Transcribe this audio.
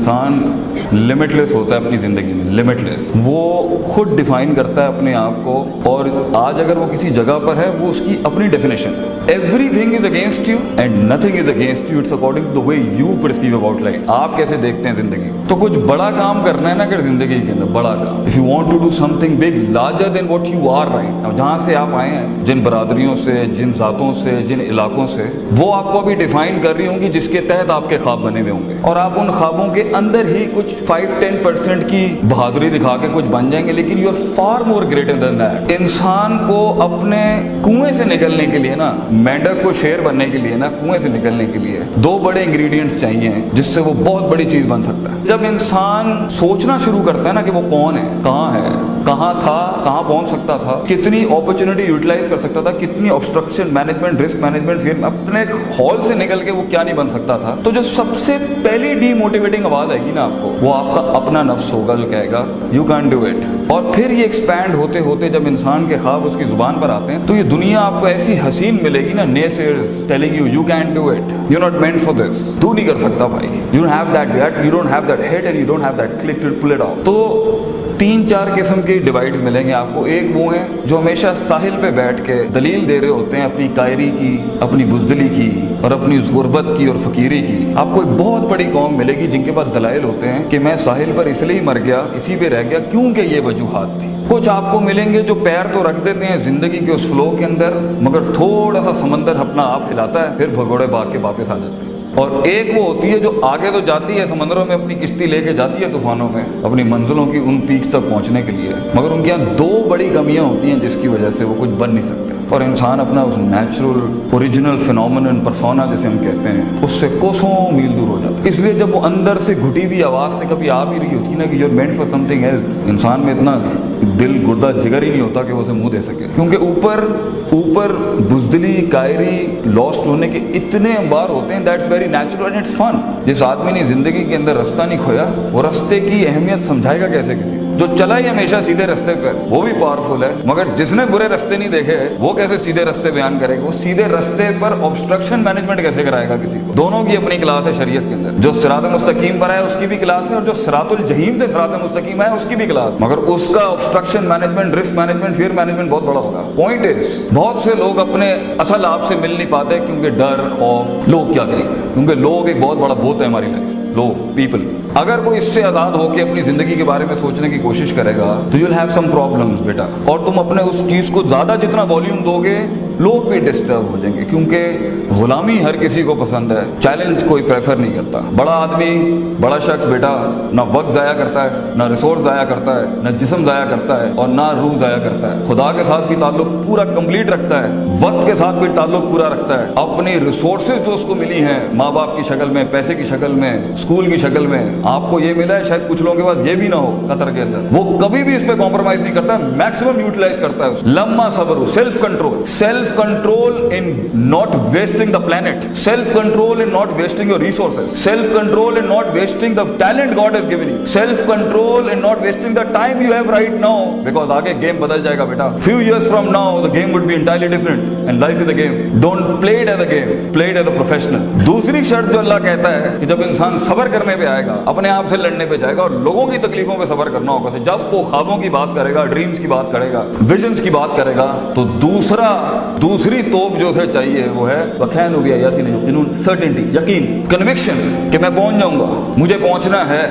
इंसान लिमिटलेस होता है अपनी ज़िंदगी में, लिमिटलेस। वो खुद डिफाइन करता है अपने आप को, और आज अगर वो किसी जगह पर है, वो उसकी अपनी definition. Everything is against you and nothing is against you, it's according to the way you perceive about life. आप कैसे देखते हैं ज़िंदगी। तो कुछ बड़ा काम करना है ना अगर ज़िंदगी के अंदर, बड़ा काम, if you want to do something big larger than what you are right now, जहाँ से आप आए हैं, जिन बरादरियों से, जिन ज़ातों से, जिन इलाकों से, वो आपको अभी डिफाइन कर रही होंगी, जिसके तहत आपके ख्वाब बने हुए होंगे, और आप उन ख्वाबों के अंदर ही कुछ 5-10% की बहादुरी दिखा के कुछ बन जाएंगे, लेकिन you are far more greater than that. इंसान को अपने कुएं से निकलने के लिए ना, मेंढक को शेर बनने के लिए ना, कुएं से निकलने के लिए 2 बड़े इंग्रेडिएंट्स चाहिए, जिससे वो बहुत बड़ी चीज बन सकता है। जब इंसान सोचना शुरू करता है ना कि वो कौन है, कहाँ था, कहाँ पहुंच सकता था, कितनी अपॉर्चुनिटी यूटिलाइज कर सकता था, कितनी ऑब्स्ट्रक्शन मैनेजमेंट, रिस्क मैनेजमेंट, फिर अपने हॉल से निकल के वो क्या नहीं बन सकता था, तो जो सबसे पहली डीमोटिवेटिंग आवाज आएगी ना आपको, वो आपका अपना नफ्स होगा जो कहेगा यू कैन डू इट। और फिर ये एक्सपैंड होते होते जब इंसान के ख्वाब उसकी जुबान पर आते हैं, तो ये दुनिया आपको ऐसी हसीन मिलेगी ना, naysayers telling you you can do it, you not meant for this, तू नहीं कर सकता भाई, you don't have that gut, you don't have that head and you don't have that click to pull it off. तो 3-4 किस्म के divides मिलेंगे आपको। एक वो है जो हमेशा साहिल पे बैठ के दलील दे रहे होते हैं अपनी कायरी की, अपनी बुज़दिली की, और अपनी गुर्बत की और फकीरी की। आपको एक बहुत बड़ी कौम मिलेगी जिनके पास दलाइल होते हैं कि मैं साहिल पर इसलिए मर गया, इसी पे रह गया क्योंकि ये वजूहात थी। कुछ आपको मिलेंगे जो पैर तो रख देते हैं जिंदगी के उस फ्लो के अंदर, मगर थोड़ा सा समंदर अपना आप हिलाता है, फिर भगोड़े भाग के वापस आ जाते हैं। और एक वो होती है जो आगे तो जाती है समंदरों में, अपनी किश्ती लेके जाती है तूफानों में अपनी मंजिलों की उन पीक्स तक पहुंचने के लिए, मगर उनके यहाँ 2 बड़ी कमियां होती हैं जिसकी वजह से वो कुछ बन नहीं सकते, और इंसान अपना उस नेचुरल ओरिजिनल फिनोमिनन पर्सोना जिसे हम कहते हैं, उससे कोसों मील दूर हो जाता है। इसलिए जब वो अंदर से घुटी हुई आवाज़ से कभी आ भी रही होती है ना कि you are meant for something else, इंसान में इतना दिल गुर्दा जिगर ही नहीं होता कि वो उसे मुंह दे सके, क्योंकि ऊपर बुज़दिली, कायरी, लॉस्ट होने के इतने अंबार होते हैं, that's very natural and it's fun. जिस आदमी ने जिंदगी के अंदर रास्ता नहीं खोया, वो रास्ते की अहमियत समझाएगा कैसे किसी जो चला ही हमेशा सीधे रास्ते पर, वो भी पावरफुल है, मगर जिसने बुरे रास्ते नहीं देखे वो कैसे सीधे रास्ते बयान करेगा, वो सीधे रास्ते पर ऑब्स्ट्रक्शन मैनेजमेंट कैसे कराएगा किसी को। दोनों की अपनी क्लास है शरीयत के अंदर, जो सिरात मुस्तकीम पर है उसकी भी क्लास है, और जो सिरातुल जहीम से सिरात मुस्तकीम है उसकी भी क्लास, मगर उसका obstruction management, risk management, fear management बहुत बड़ा होगा। पॉइंट इज, बहुत से लोग अपने असल आप से मिल नहीं पाते क्योंकि डर, खौफ, लोग क्या कहेंगे, क्योंकि लोग एक बहुत बड़ा भूत है हमारी लाइफ, लोग, पीपल। अगर कोई इससे आजाद होकर अपनी जिंदगी के बारे में सोचने की कोशिश करेगा तो you will have some problems बेटा, और तुम अपने उस चीज को ज्यादा जितना वॉल्यूम दोगे, लोग भी डिस्टर्ब हो जाएंगे, क्योंकि गुलामी हर किसी को पसंद है, चैलेंज कोई प्रेफर नहीं करता। बड़ा आदमी, बड़ा शख्स बेटा ना वक्त जाया करता है, ना रिसोर्स जाया करता है, ना जिस्म जाया करता है, और ना रूह जाया करता है। खुदा के साथ भी ताल्लुक पूरा कंप्लीट रखता है, वक्त के साथ भी ताल्लुक पूरा रखता है। अपनी रिसोर्सेज जो उसको मिली हैं, माँ बाप की शक्ल में, पैसे की शक्ल में, स्कूल की शक्ल में, आपको ये मिला है, शायद कुछ लोगों के पास ये भी ना हो कतर के अंदर, वो कभी भी इस पे कॉम्प्रोमाइज नहीं करता, मैक्सिमम यूटिलाइज करता है। लम्मा सब्र, self control in not wasting the planet, self control in not wasting your resources, self control in not wasting the talent God has given you, self control in not wasting the time you have right now, because आगे game बदल जाएगा बेटा। Few years from now the game would be entirely different and life is a game. Don't play it as a game, play it as a professional. दूसरी शर्त जो अल्लाह कहता है कि जब इंसान सब्र करने पे आएगा, अपने आप से लड़ने पे जाएगा और लोगों की तकलीफों पे सब्र करना होगा, जब वो ख्वाबों की बात करेगा, ड्रीम्स की बात करेगा, विजन्स की बात करेगा, तो दूसरी तोप जो उसे चाहिए वो है वखैन सर्टेनिटी, यकीन, कन्विक्शन कि मैं पहुंच जाऊंगा, मुझे पहुंचना है।